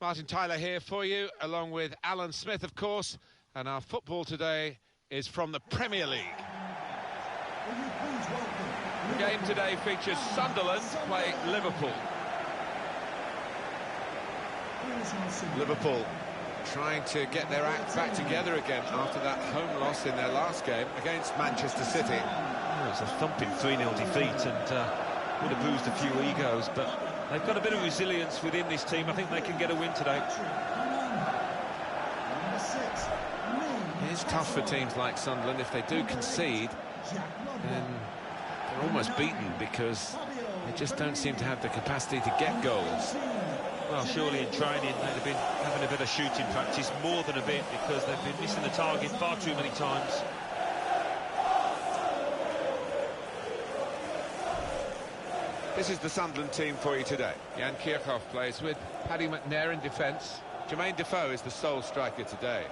Martin Tyler here for you, along with Alan Smith, of course, and our football today is from the Premier League. The game today features Sunderland playing Liverpool. Liverpool trying to get their act back together again after that home loss in their last game against Manchester City. Well, it's a thumping 3-0 defeat and would have bruised a few egos, but they've got a bit of resilience within this team. I think they can get a win today. It's tough for teams like Sunderland. If they do concede, then they're almost beaten because they just don't seem to have the capacity to get goals. Well, surely in training they'd have been having a bit of shooting practice, more than a bit, because they've been missing the target far too many times. This is the Sunderland team for you today. Jan Kirchhoff plays with Paddy McNair in defence. Jermaine Defoe is the sole striker today.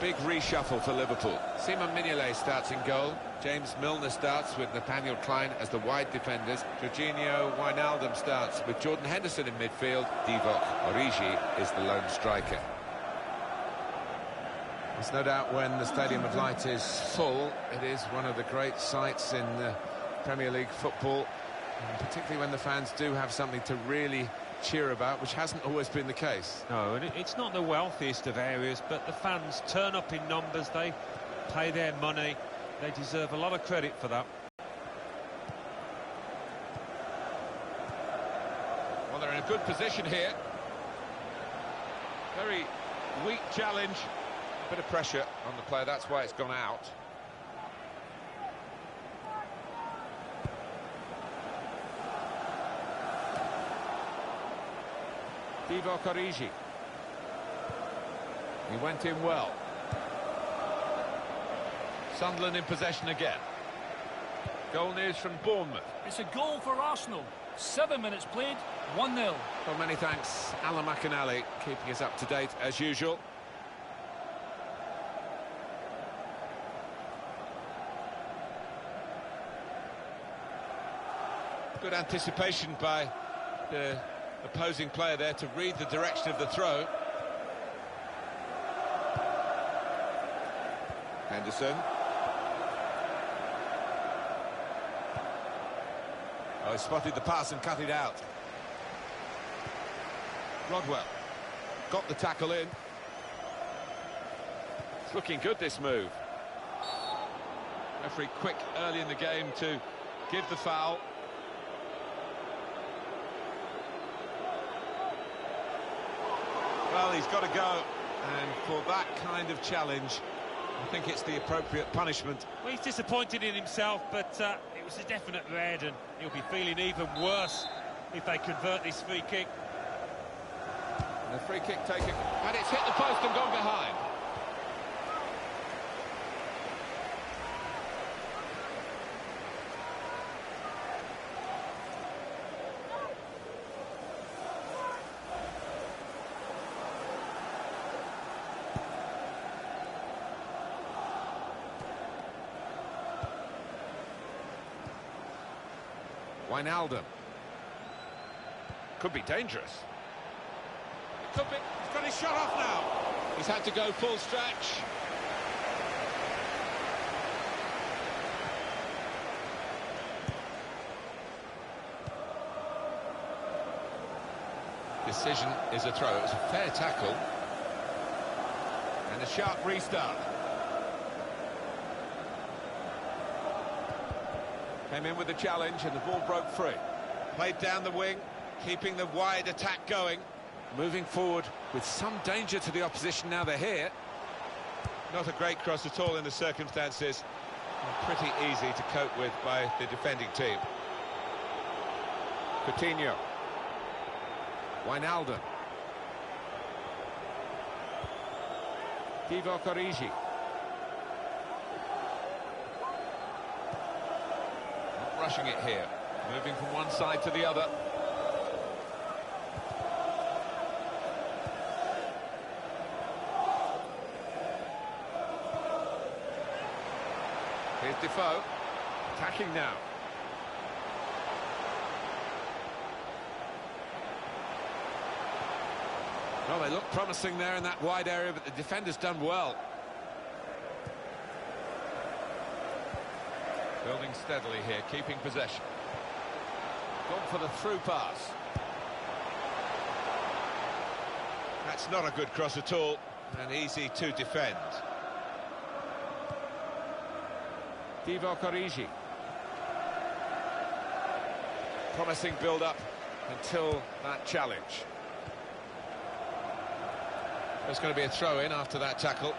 Big reshuffle for Liverpool. Simon Mignolet starts in goal. James Milner starts with Nathaniel Klein as the wide defenders. Jorginho Wijnaldum starts with Jordan Henderson in midfield. Divock Origi is the lone striker. There's no doubt when the Stadium of Light is full, it is one of the great sights in Premier League football, and particularly when the fans do have something to really cheer about, which hasn't always been the case. No, and it's not the wealthiest of areas, but the fans turn up in numbers, they pay their money, they deserve a lot of credit for that. Well, they're in a good position here. Very weak challenge, bit of pressure on the player, that's why it's gone out. Divock Origi. He went in well. Sunderland in possession again. Goal news from Bournemouth. It's a goal for Arsenal. 7 minutes played, 1-0. Well, many thanks, Alan McInally, keeping us up to date as usual. Good anticipation by the opposing player there to read the direction of the throw. Henderson. Oh, he spotted the pass and cut it out. Rodwell got the tackle in. It's looking good, this move. Referee quick early in the game to give the foul. Well, he's got to go, and for that kind of challenge, I think it's the appropriate punishment. Well, he's disappointed in himself, but it was a definite red, and he'll be feeling even worse if they convert this free kick. And the free kick taken, and it's hit the post and gone behind. Wijnaldum. Could be dangerous. It could be. He's got his shot off now. He's had to go full stretch. Decision is a throw. It was a fair tackle. And a sharp restart. Came in with the challenge and the ball broke free. Played down the wing, keeping the wide attack going. Moving forward with some danger to the opposition now they're here. Not a great cross at all in the circumstances. And pretty easy to cope with by the defending team. Coutinho. Wijnaldum. Divock Origi. rushing it here. Moving from one side to the other. Here's Defoe, attacking now. Well, they look promising there in that wide area, but the defender's done well. Building steadily here, keeping possession. Gone for the through pass. That's not a good cross at all, and easy to defend. Divock Origi. Promising build-up until that challenge. There's going to be a throw-in after that tackle.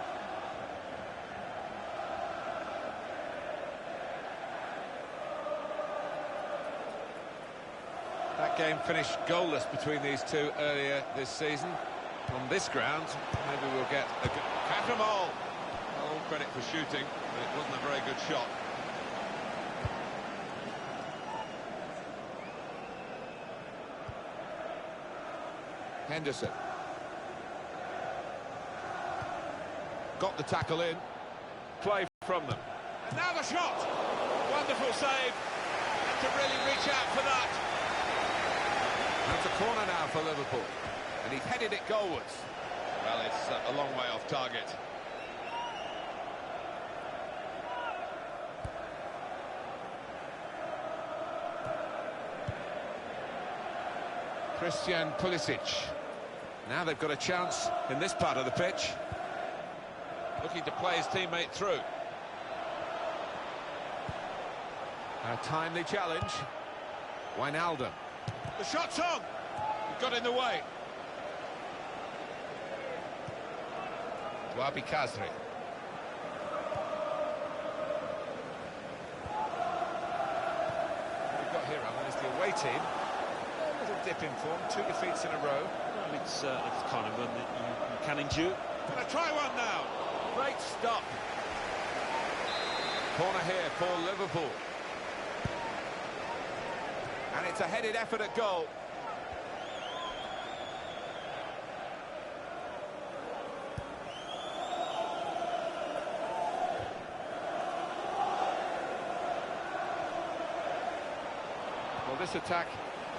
That game finished goalless between these two earlier this season. On this ground, maybe we'll get a good... Catamol! All credit for shooting, but it wasn't a very good shot. Henderson. Got the tackle in. Play from them. And now the shot! Wonderful save. Had to really reach out for that. That's a corner now for Liverpool. And he's headed it goalwards. Well, it's a long way off target. Christian Pulisic. Now they've got a chance in this part of the pitch. Looking to play his teammate through. A timely challenge. Wijnaldum. The shot's on! He got in the way. Wabi Kazri. What we've got here, Alan, is the away team. A little dip in form, 2 defeats in a row. Well, it's the kind of run that you can endure. Gonna try one now. Great stop. Corner here for Liverpool. And it's a headed effort at goal. Well, this attack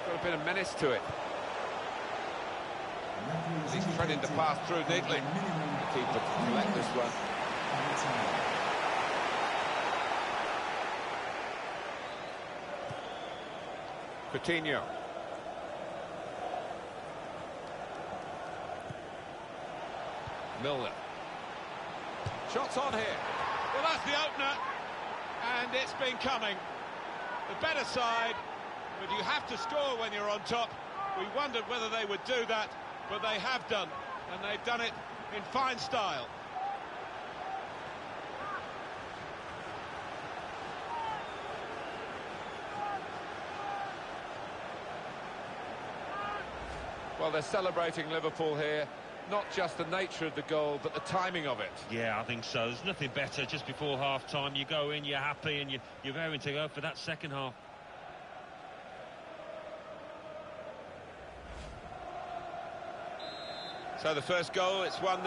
got a bit of menace to it. He's threading to pass through neatly. The keeper to collect this one. Coutinho. Milner. Shots on here. Well, that's the opener. And it's been coming. The better side, but you have to score when you're on top. We wondered whether they would do that, but they have done. And they've done it in fine style. Well, they're celebrating Liverpool here. Not just the nature of the goal, but the timing of it. Yeah, I think so. There's nothing better just before half-time. You go in, you're happy, and you're raring to go for that second half. So the first goal, it's 1-0.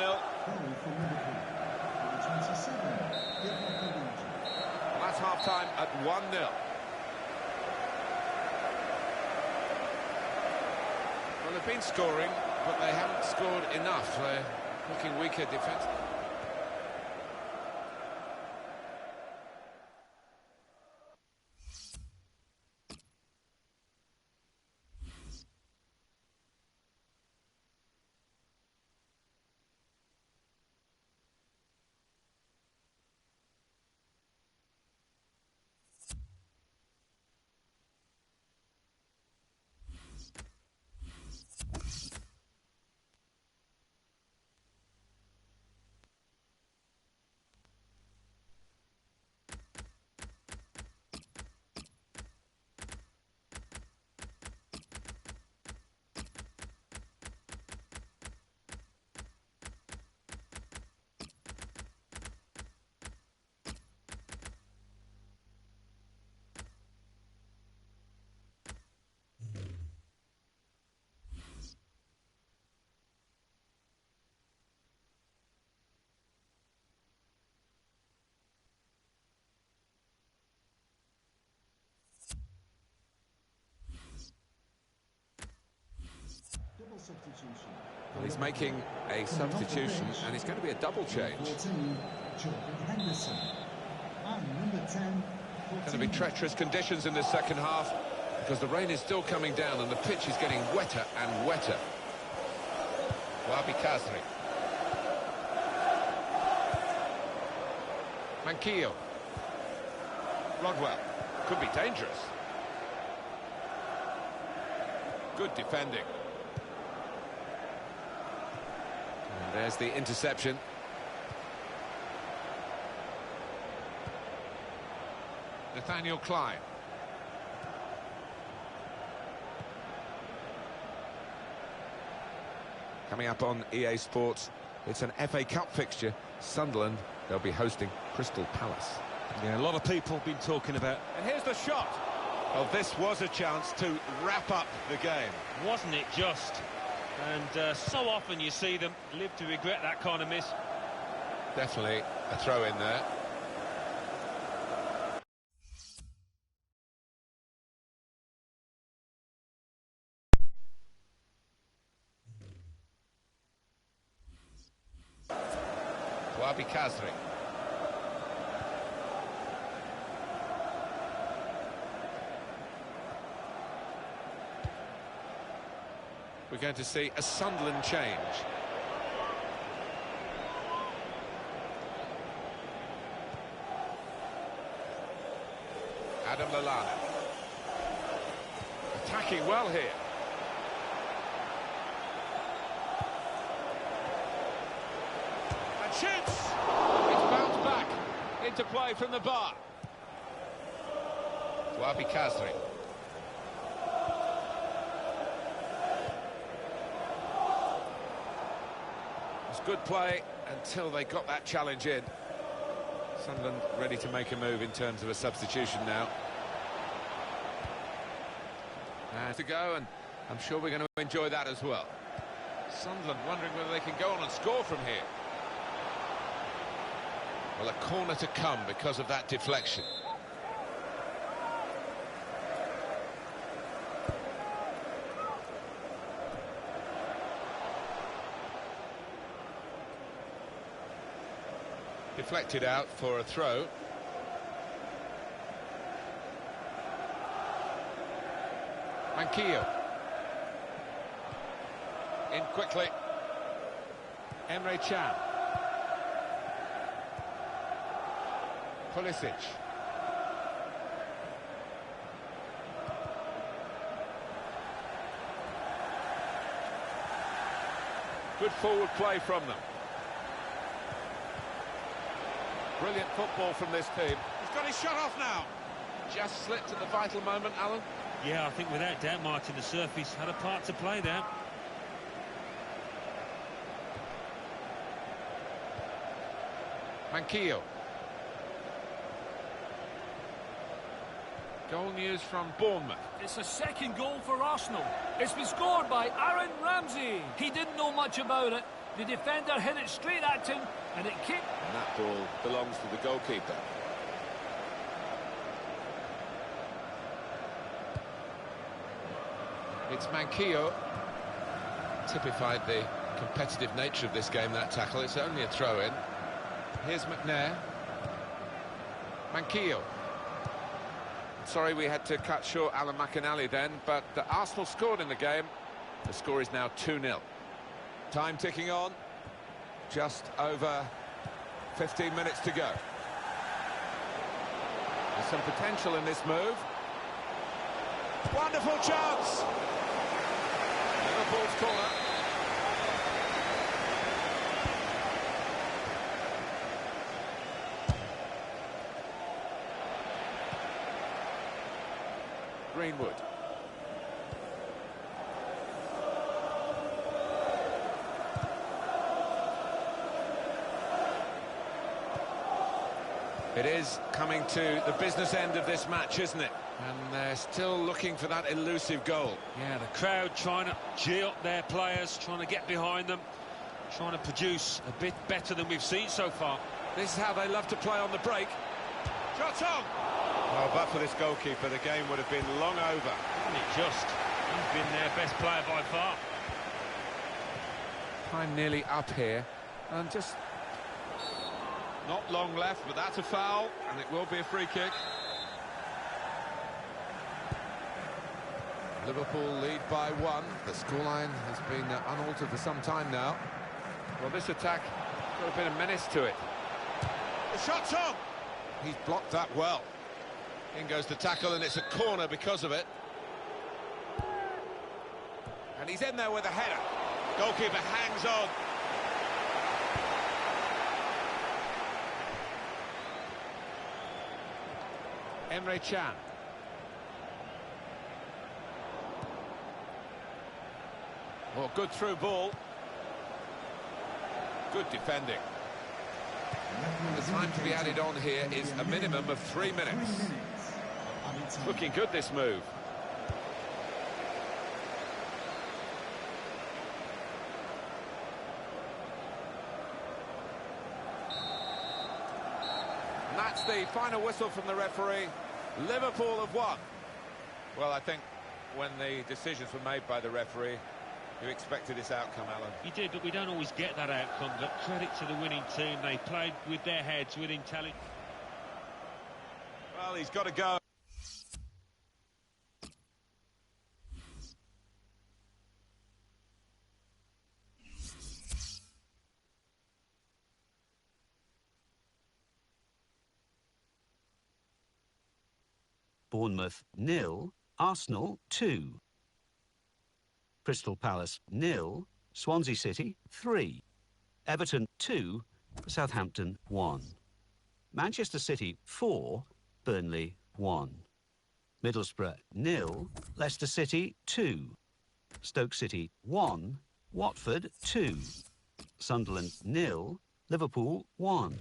That's half-time at 1-0. Well, they've been scoring, but they haven't scored enough. They're looking weaker defensively. Well, he's making a substitution, and it's going to be a double change. Going to be treacherous conditions in the second half, because the rain is still coming down and the pitch is getting wetter and wetter. Wabi Kazri. Manquillo. Rodwell. Could be dangerous. Good defending. And there's the interception. Nathaniel Klein. Coming up on EA Sports, it's an FA Cup fixture. Sunderland, they'll be hosting Crystal Palace. Yeah, a lot of people have been talking about. And here's the shot. Well, this was a chance to wrap up the game. Wasn't it just? And so often you see them live to regret that kind of miss. Definitely a throw in there. Wabi Kazri. We're going to see a Sunderland change. Adam Lallana. Attacking well here. And shoots! It's bounced back into play from the bar. Wabi Kazri. Good play until they got that challenge in. Sunderland ready to make a move in terms of a substitution now. To go, and I'm sure we're going to enjoy that as well. Sunderland wondering whether they can go on and score from here. Well, a corner to come because of that deflection. Deflected out for a throw. Manquillo. In quickly. Emre Can. Pulisic. Good forward play from them. Brilliant football from this team. He's got his shot off now. Just slipped at the vital moment, Alan. Yeah, I think without doubt, Martin, the surface had a part to play there. Manquillo. Goal news from Bournemouth. It's a second goal for Arsenal. It's been scored by Aaron Ramsey. He didn't know much about it. The defender hit it straight at him, and it kicked. And that ball belongs to the goalkeeper. It's Manquillo. Typified the competitive nature of this game, that tackle. It's only a throw-in. Here's McNair. Manquillo. Sorry we had to cut short Alan McInally then, but Arsenal scored in the game. The score is now 2-0. Time ticking on. Just over 15 minutes to go. There's some potential in this move. Wonderful chance! Liverpool's corner. Greenwood. It is coming to the business end of this match, isn't it? And they're still looking for that elusive goal. Yeah, the crowd trying to gee up their players, trying to get behind them, trying to produce a bit better than we've seen so far. This is how they love to play on the break. Shot on! Oh, but for this goalkeeper, the game would have been long over. Isn't it just? He's been their best player by far. Time nearly up here, and just... Not long left, but that's a foul, and it will be a free kick. Liverpool lead by 1. The scoreline has been unaltered for some time now. Well, this attack got a bit of menace to it. The shot's on! He's blocked that well. In goes the tackle, and it's a corner because of it. And he's in there with a header. Goalkeeper hangs on. Emre Can. Well, good through ball. Good defending. The time to be added on here is a minimum of 3 minutes. Looking good, this move. And that's the final whistle from the referee. Liverpool have won. Well, I think when the decisions were made by the referee, you expected this outcome, Alan. He did, but we don't always get that outcome. But credit to the winning team. They played with their heads, with intelligence. Well, he's got to go. Bournemouth 0, Arsenal 2. Crystal Palace 0, Swansea City 3. Everton 2, Southampton 1. Manchester City 4, Burnley 1. Middlesbrough 0, Leicester City 2. Stoke City 1, Watford 2. Sunderland 0, Liverpool 1.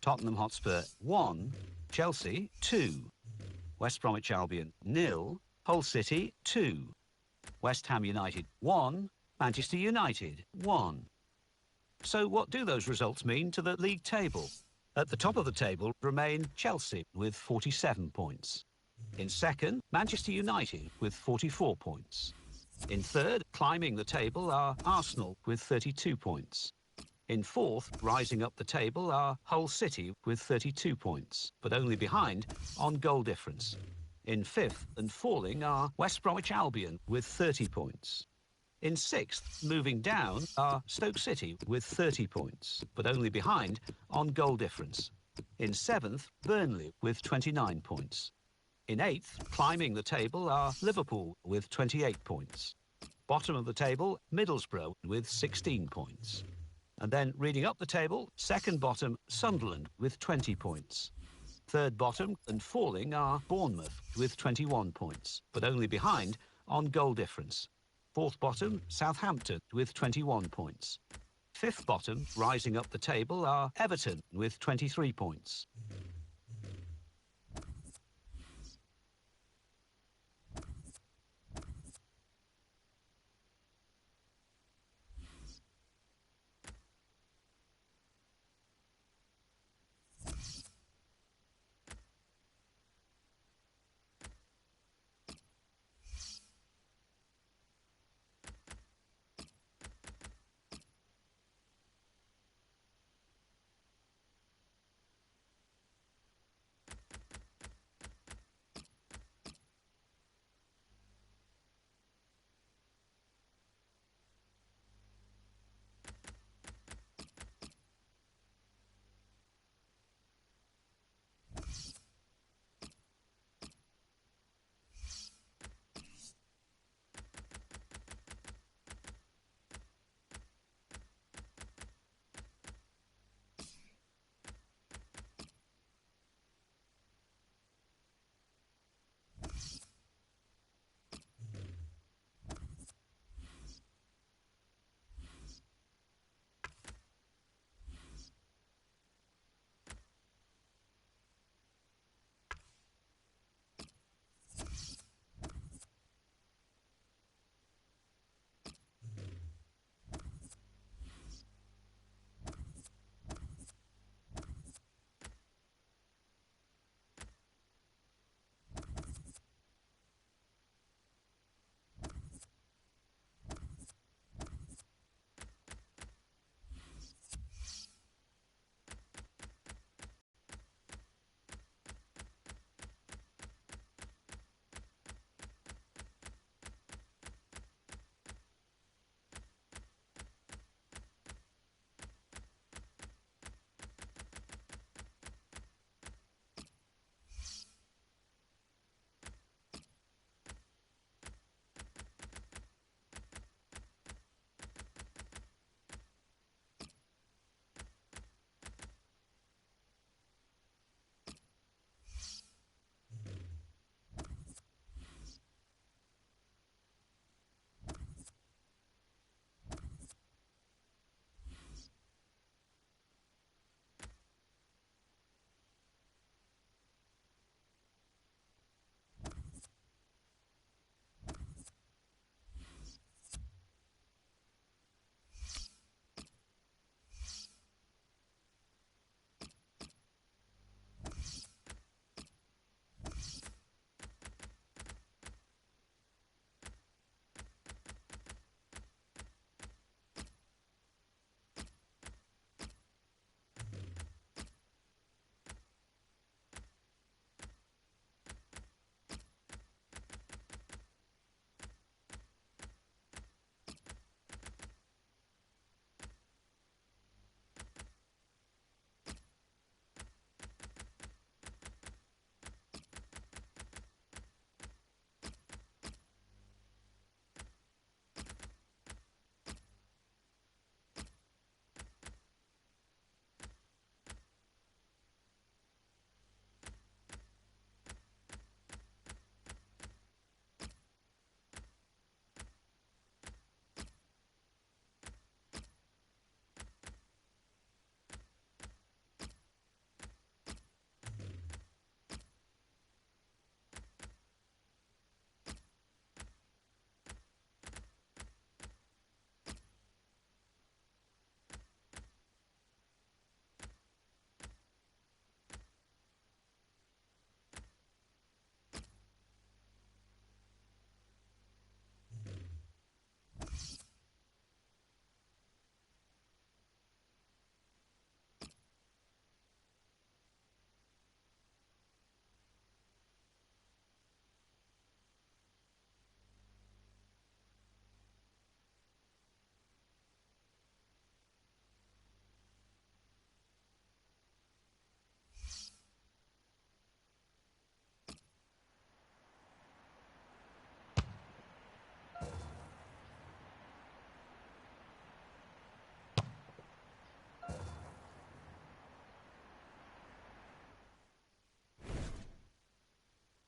Tottenham Hotspur 1, Chelsea 2. West Bromwich Albion 0, Hull City 2. West Ham United 1, Manchester United 1. So what do those results mean to the league table? At the top of the table remain Chelsea with 47 points. In second, Manchester United with 44 points. In third, climbing the table, are Arsenal with 32 points. In fourth, rising up the table, are Hull City with 32 points, but only behind on goal difference. In fifth and falling are West Bromwich Albion with 30 points. In sixth, moving down, are Stoke City with 30 points, but only behind on goal difference. In seventh, Burnley with 29 points. In eighth, climbing the table, are Liverpool with 28 points. Bottom of the table, Middlesbrough with 16 points. And then reading up the table, second bottom, Sunderland with 20 points. Third bottom and falling are Bournemouth with 21 points, but only behind on goal difference. Fourth bottom, Southampton with 21 points. Fifth bottom, rising up the table, are Everton with 23 points.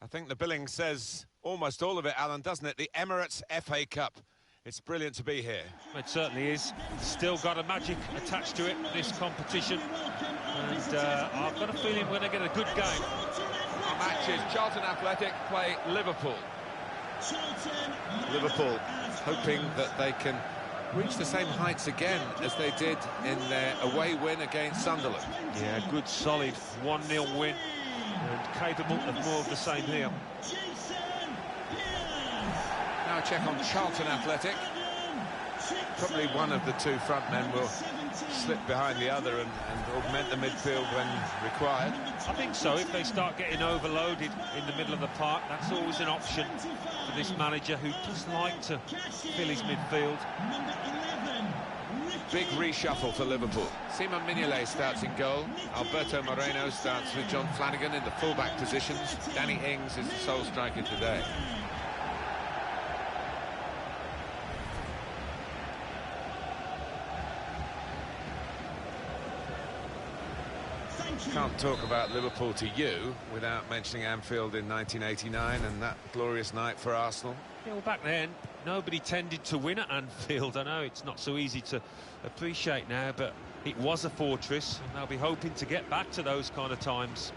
think the billing says almost all of it, Alan, doesn't it? The Emirates FA Cup. It's brilliant to be here. It certainly is. Still got a magic attached to it, this competition. And I've got a feeling we're going to get a good game. Our matches, Charlton Athletic play Liverpool. Liverpool hoping that they can reach the same heights again as they did in their away win against Sunderland. Yeah, good solid 1-0 win and capable of more of the same here. Now a check on Charlton Athletic. Probably one of the two front men will slip behind the other and augment the midfield when required. I think so. If they start getting overloaded in the middle of the park, that's always an option for this manager who does like to fill his midfield. Big reshuffle for Liverpool. Simon Mignolet starts in goal. Alberto Moreno starts with John Flanagan in the full-back positions. Danny Ings is the sole striker today. Can't talk about Liverpool to you without mentioning Anfield in 1989 and that glorious night for Arsenal. Yeah, well, back then, nobody tended to win at Anfield. I know it's not so easy to appreciate now, but it was a fortress, and they'll be hoping to get back to those kind of times.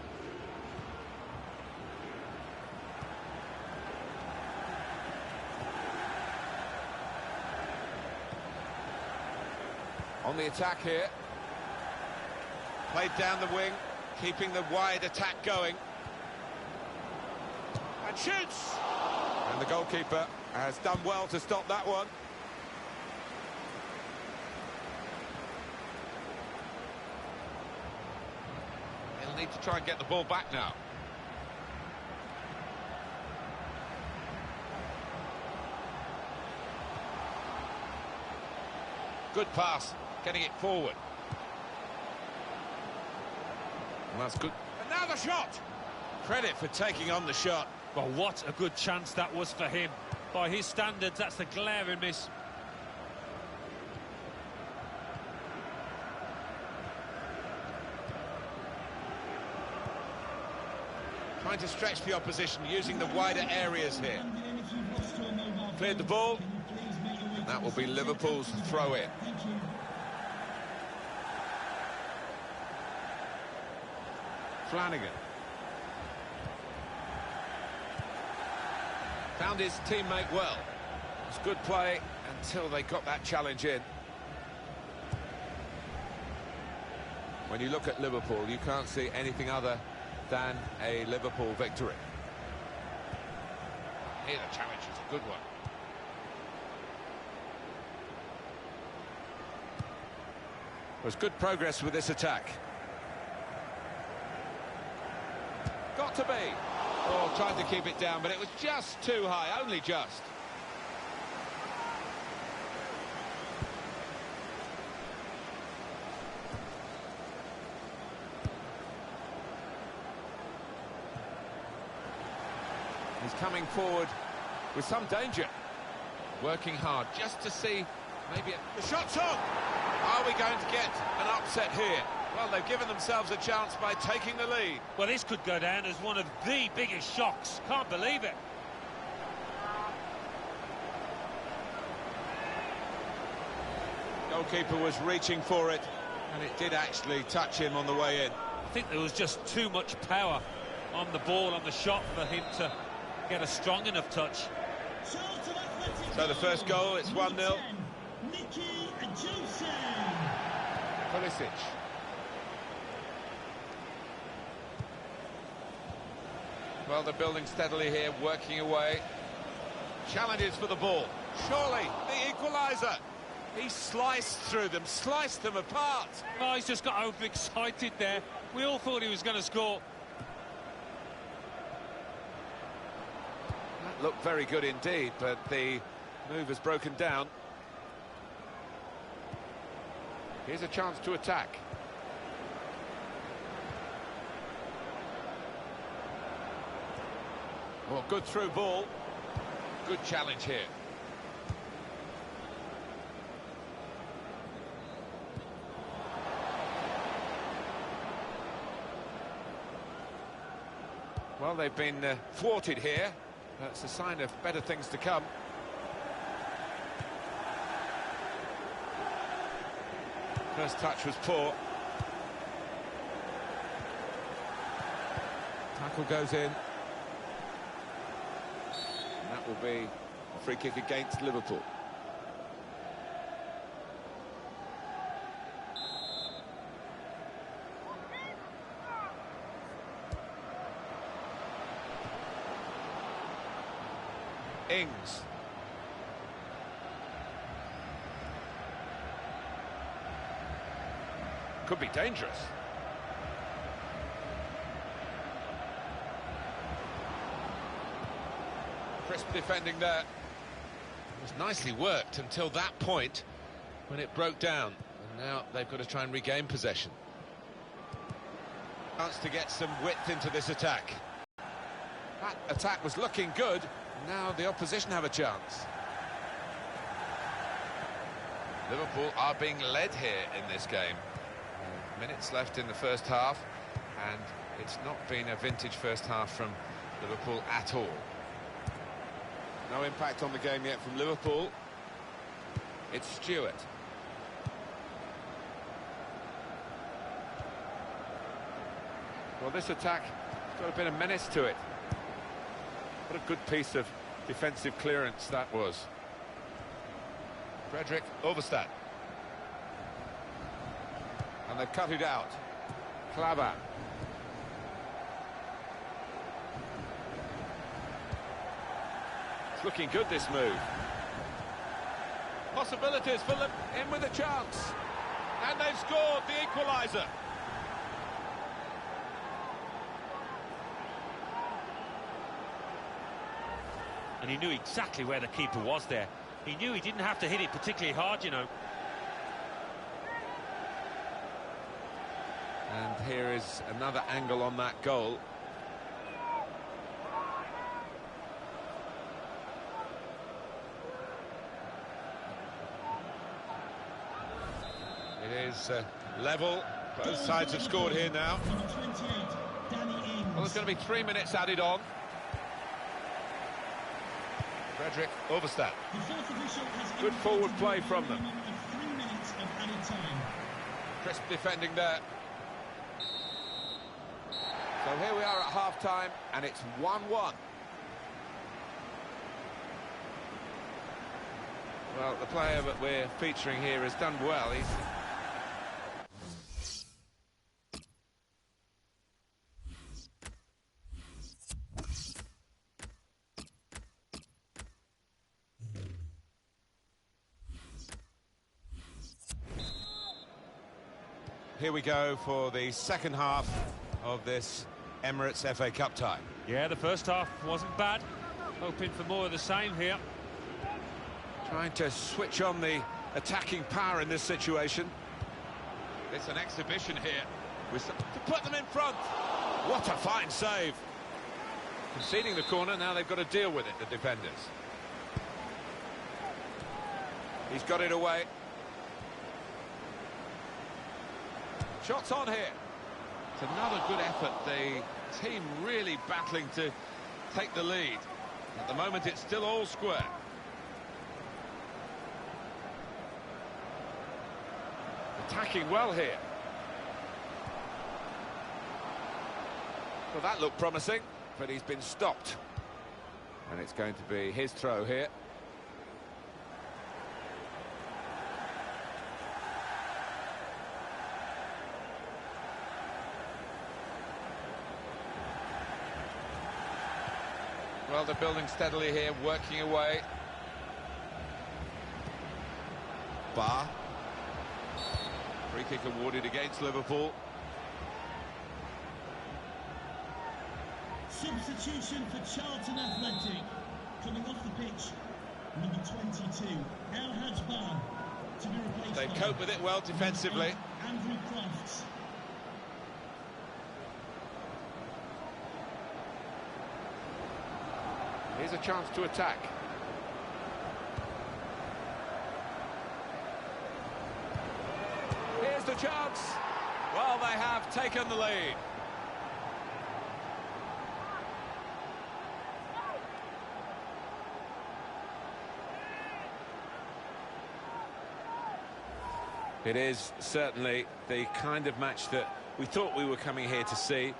On the attack here. Played down the wing, keeping the wide attack going. And shoots! And the goalkeeper has done well to stop that one. He'll need to try and get the ball back now. Good pass, getting it forward. Well, that's good. And now the shot! Credit for taking on the shot. Well, what a good chance that was for him. By his standards, that's a glaring miss. Trying to stretch the opposition, using the wider areas here. Cleared the ball. And that will be Liverpool's throw-in. Flanagan. Found his teammate well. It was good play until they got that challenge in. When you look at Liverpool, you can't see anything other than a Liverpool victory. Here the challenge is a good one. There's good progress with this attack. Got to be. Oh, tried to keep it down, but it was just too high, only just. He's coming forward with some danger. Working hard just to see maybe... The shot's on! Are we going to get an upset here? Well, they've given themselves a chance by taking the lead. Well, this could go down as one of the biggest shocks. Can't believe it. Goalkeeper was reaching for it, and it did actually touch him on the way in. I think there was just too much power on the ball, on the shot, for him to get a strong enough touch. So the first goal, it's 1-0. Pulisic. Well, they're building steadily here, working away. Challenges for the ball. Surely, the equaliser. He sliced through them, sliced them apart. Oh, he's just got overexcited there. We all thought he was going to score. That looked very good indeed, but the move has broken down. Here's a chance to attack. Well, good through ball. Good challenge here. Well, they've been thwarted here. That's a sign of better things to come. First touch was poor. Tackle goes in. And that will be a free kick against Liverpool. Ings. Could be dangerous. Crisp defending there. It was nicely worked until that point when it broke down. And now they've got to try and regain possession. Chance to get some width into this attack. That attack was looking good. Now the opposition have a chance. Liverpool are being led here in this game. Minutes left in the first half, and it's not been a vintage first half from Liverpool at all. No impact on the game yet from Liverpool. It's Stewart. Well, this attack has got a bit of menace to it. What a good piece of defensive clearance that was. Frederick Overstad. And they've cut it out. Klavan. It's looking good, this move. Possibilities for them, in with a chance. And they've scored the equaliser. And he knew exactly where the keeper was there. He knew he didn't have to hit it particularly hard, you know. And here is another angle on that goal. It is level. Both sides have scored here now. Well, there's going to be 3 minutes added on. Frederick Overstad. Good forward play from them. Crisp defending there. So here we are at half-time, and it's 1-1. Well, the player that we're featuring here has done well. Here we go for the second half of this Emirates FA Cup tie. Yeah, the first half wasn't bad. Hoping for more of the same here. Trying to switch on the attacking power in this situation. It's an exhibition here with some, to put them in front. What a fine save. Conceding the corner, now they've got to deal with it, the defenders. He's got it away. Shots on here. It's another good effort. The team really battling to take the lead. At the moment, it's still all square. Attacking well here. Well, that looked promising, but he's been stopped. And it's going to be his throw here. Well, they're building steadily here, working away. Bar. Free kick awarded against Liverpool. Substitution for Charlton Athletic. Coming off the pitch, number 22, El Hajban, to be replaced. They cope with it well defensively. Andrew Crofts. Here's a chance to attack. Here's the chance. Well, they have taken the lead. It is certainly the kind of match that we thought we were coming here to see,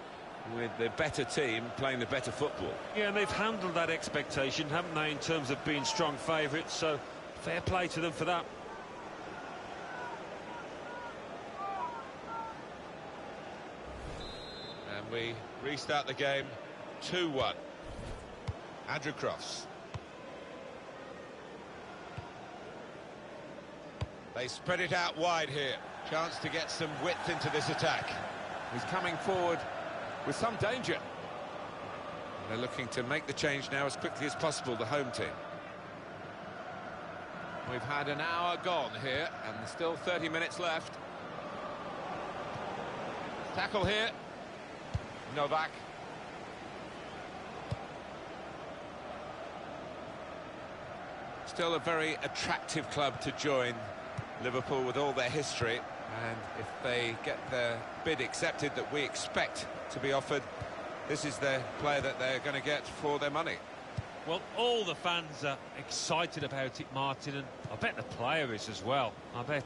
with the better team playing the better football. Yeah, and they've handled that expectation, haven't they, in terms of being strong favourites, so fair play to them for that. And we restart the game 2-1. Andrew Crofts. They spread it out wide here. Chance to get some width into this attack. He's coming forward with some danger. They're looking to make the change now as quickly as possible, the home team. We've had an hour gone here, and there's still 30 minutes left. Tackle here. Novak. Still a very attractive club to join, Liverpool, with all their history. And if they get their bid accepted that we expect to be offered, this is the player that they're going to get for their money. Well, all the fans are excited about it, Martin, and I bet the player is as well. I bet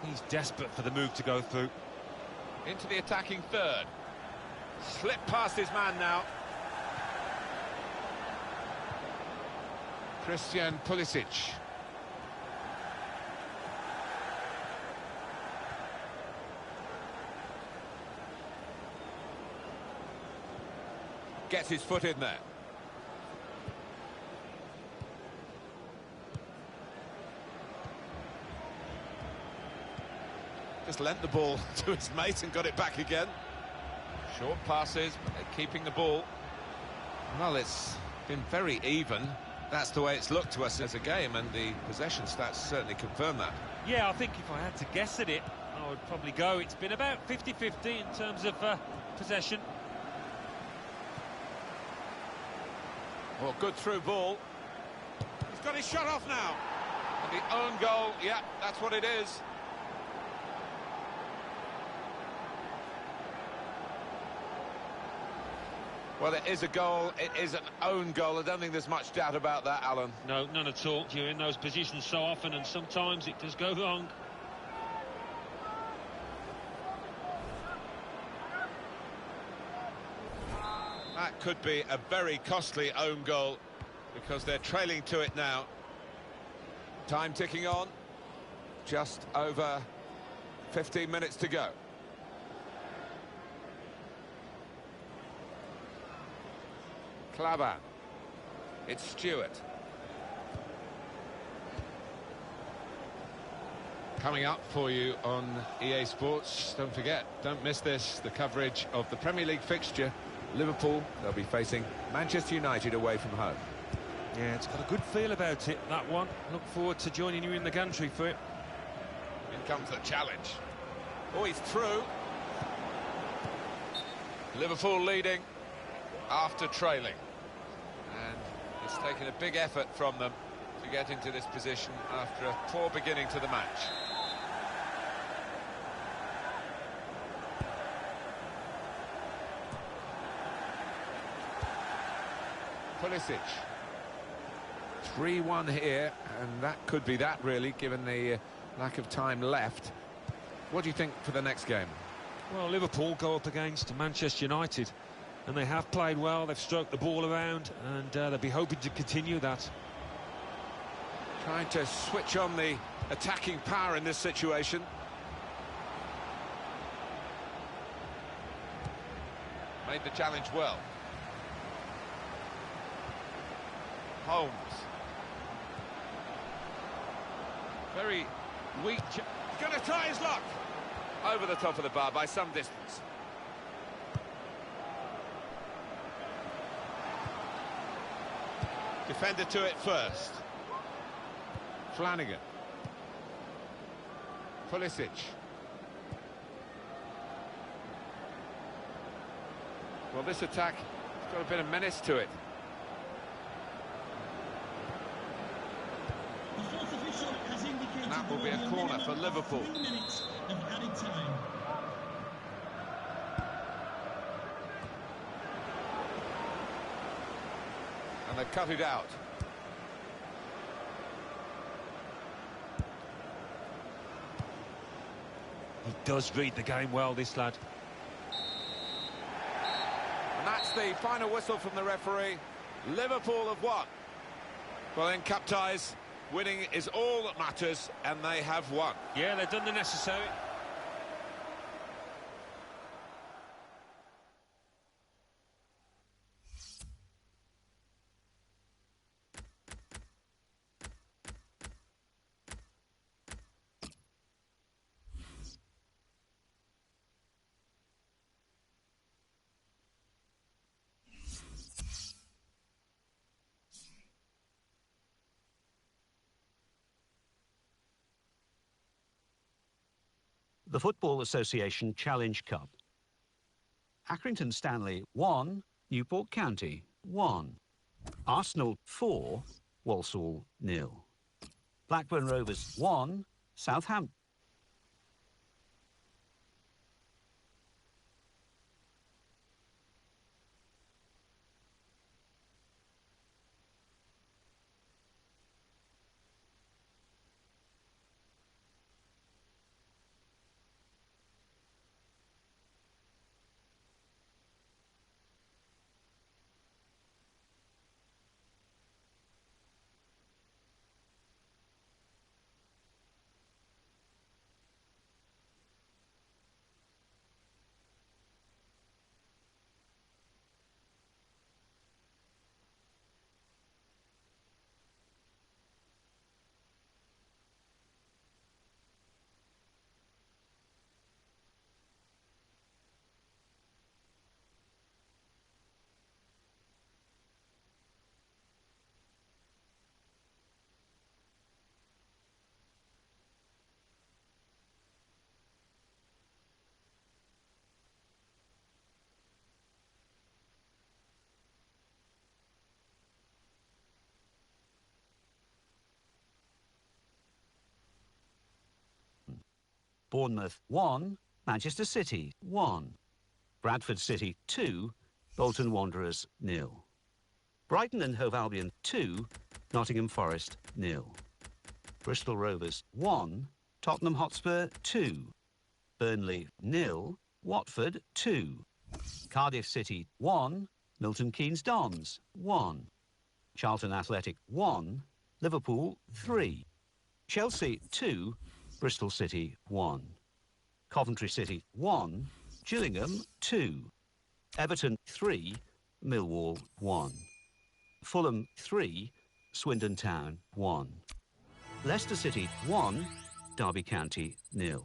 he's desperate for the move to go through. Into the attacking third. Slipped past his man now. Christian Pulisic. Gets his foot in there. Just lent the ball to his mate and got it back again. Short passes, but they're keeping the ball. Well, it's been very even. That's the way it's looked to us as a game, and the possession stats certainly confirm that. Yeah, I think if I had to guess at it, I would probably go. It's been about 50-50 in terms of possession. Oh, good through ball. He's got his shot off now. And the own goal, yeah, that's what it is. Well, it is a goal, it is an own goal. I don't think there's much doubt about that, Alan. No, none at all. You're in those positions so often, and sometimes it does go wrong. That could be a very costly own goal, because they're trailing to it now. Time ticking on. Just over 15 minutes to go. Klavan. It's Stewart. Coming up for you on EA Sports, don't forget, don't miss this, the coverage of the Premier League fixture. Liverpool, they'll be facing Manchester United away from home. Yeah, it's got a good feel about it, that one. Look forward to joining you in the gantry for it. In comes the challenge. Oh, he's through. Liverpool leading after trailing. And it's taken a big effort from them to get into this position after a poor beginning to the match. Pulisic. 3-1 here, and that could be that, really, given the lack of time left. What do you think for the next game? Well, Liverpool go up against Manchester United, and they have played well. They've stroked the ball around, and they'll be hoping to continue that. Trying to switch on the attacking power in this situation. Made the challenge well. Holmes. Very weak. He's going to try his luck. Over the top of the bar by some distance. Defender to it first. Flanagan. Pulisic. Well, this attack has got a bit of menace to it. And that will be a corner for Liverpool. 3 minutes of added time. And they cut it out. He does read the game well, this lad. And that's the final whistle from the referee. Liverpool have won. Well, in cup ties, winning is all that matters, and they have won. Yeah, they've done the necessary. The Football Association Challenge Cup. Accrington Stanley 1, Newport County 1. Arsenal 4, Walsall 0. Blackburn Rovers 1, Southampton. Bournemouth 1, Manchester City 1. Bradford City 2, Bolton Wanderers 0. Brighton and Hove Albion 2, Nottingham Forest 0. Bristol Rovers 1, Tottenham Hotspur 2. Burnley 0, Watford 2. Cardiff City 1, Milton Keynes Dons 1. Charlton Athletic 1, Liverpool 3. Chelsea 2, Bristol City 1. Coventry City 1, Gillingham 2. Everton 3, Millwall 1. Fulham 3, Swindon Town 1. Leicester City 1, Derby County 0.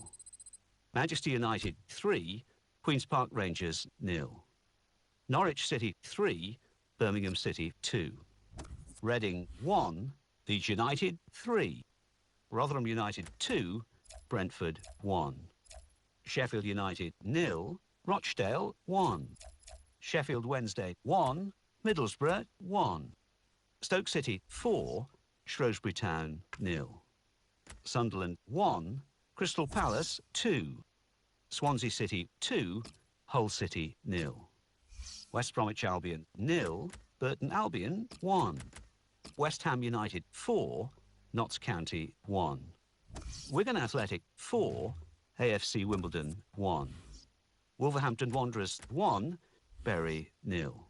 Manchester United 3, Queen's Park Rangers 0. Norwich City 3, Birmingham City 2. Reading 1, Leeds United 3. Rotherham United 2, Brentford 1. Sheffield United 0, Rochdale 1. Sheffield Wednesday 1, Middlesbrough 1. Stoke City 4, Shrewsbury Town 0. Sunderland 1, Crystal Palace 2. Swansea City 2, Hull City 0. West Bromwich Albion 0, Burton Albion 1. West Ham United 4, Notts County 1. Wigan Athletic 4, AFC Wimbledon 1. Wolverhampton Wanderers 1, Bury 0.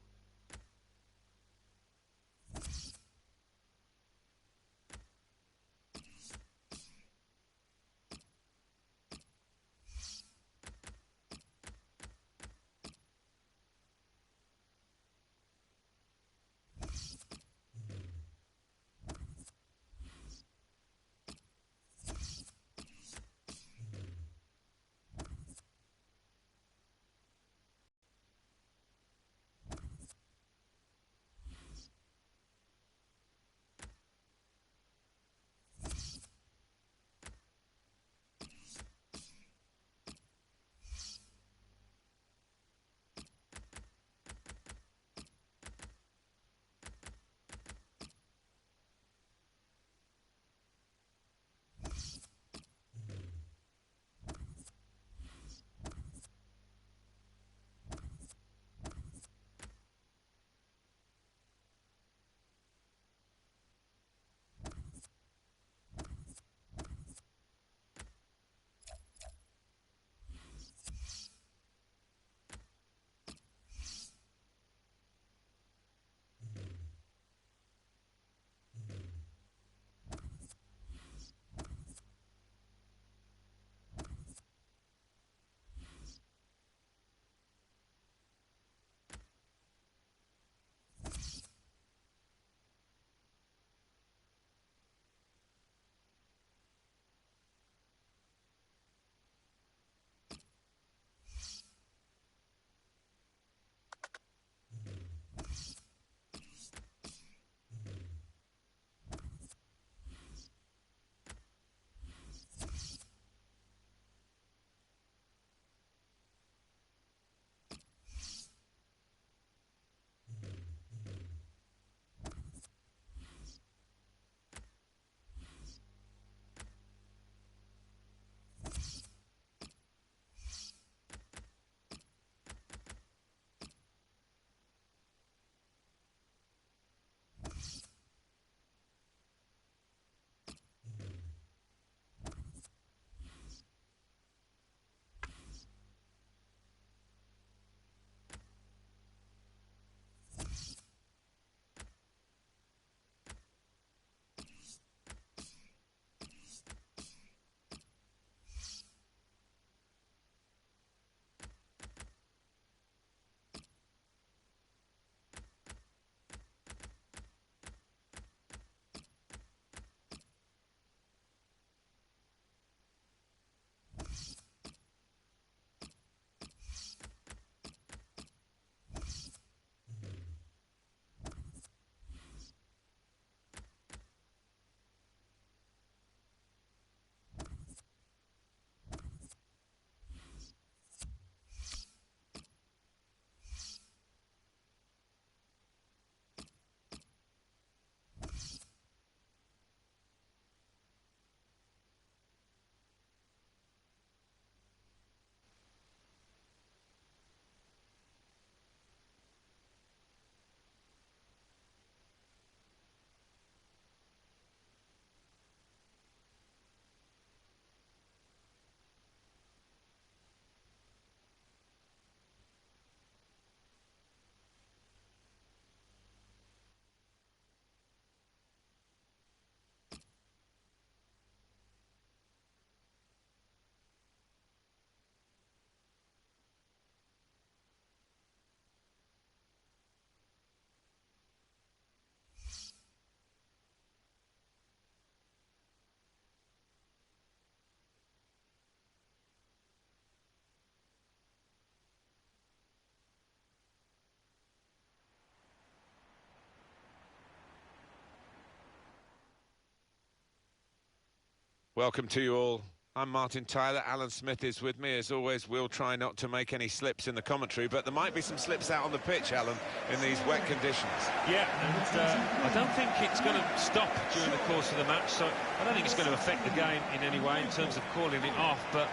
Welcome to you all. I'm Martin Tyler. Alan Smith is with me. As always, we'll try not to make any slips in the commentary, but there might be some slips out on the pitch, Alan, in these wet conditions. Yeah, and I don't think it's going to stop during the course of the match, so I don't think it's going to affect the game in any way in terms of calling it off, but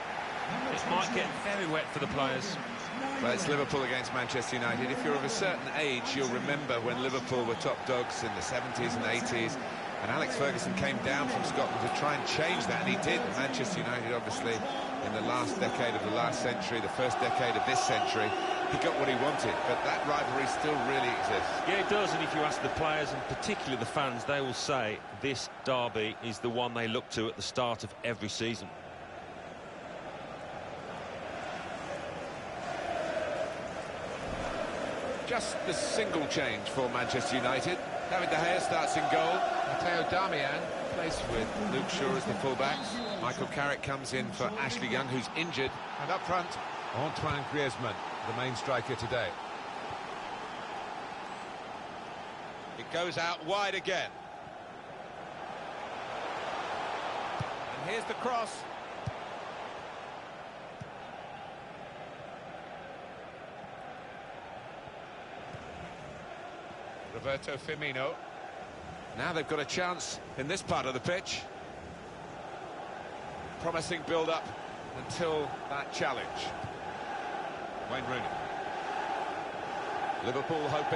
it might get very wet for the players. Well, it's Liverpool against Manchester United. If you're of a certain age, you'll remember when Liverpool were top dogs in the 70s and 80s. And Alex Ferguson came down from Scotland to try and change that, and he did. Manchester United, obviously, in the last decade of the last century, the first decade of this century, he got what he wanted. But that rivalry still really exists. Yeah, it does, and if you ask the players, and particularly the fans, they will say this derby is the one they look to at the start of every season. Just the single change for Manchester United. David De Gea starts in goal. Matteo Darmian plays with Luke Shaw as the fullback. Michael Carrick comes in for Ashley Young, who's injured. And up front, Antoine Griezmann, the main striker today. It goes out wide again. And here's the cross. Roberto Firmino. Now they've got a chance in this part of the pitch. Promising build-up until that challenge. Wayne Rooney. Liverpool hoping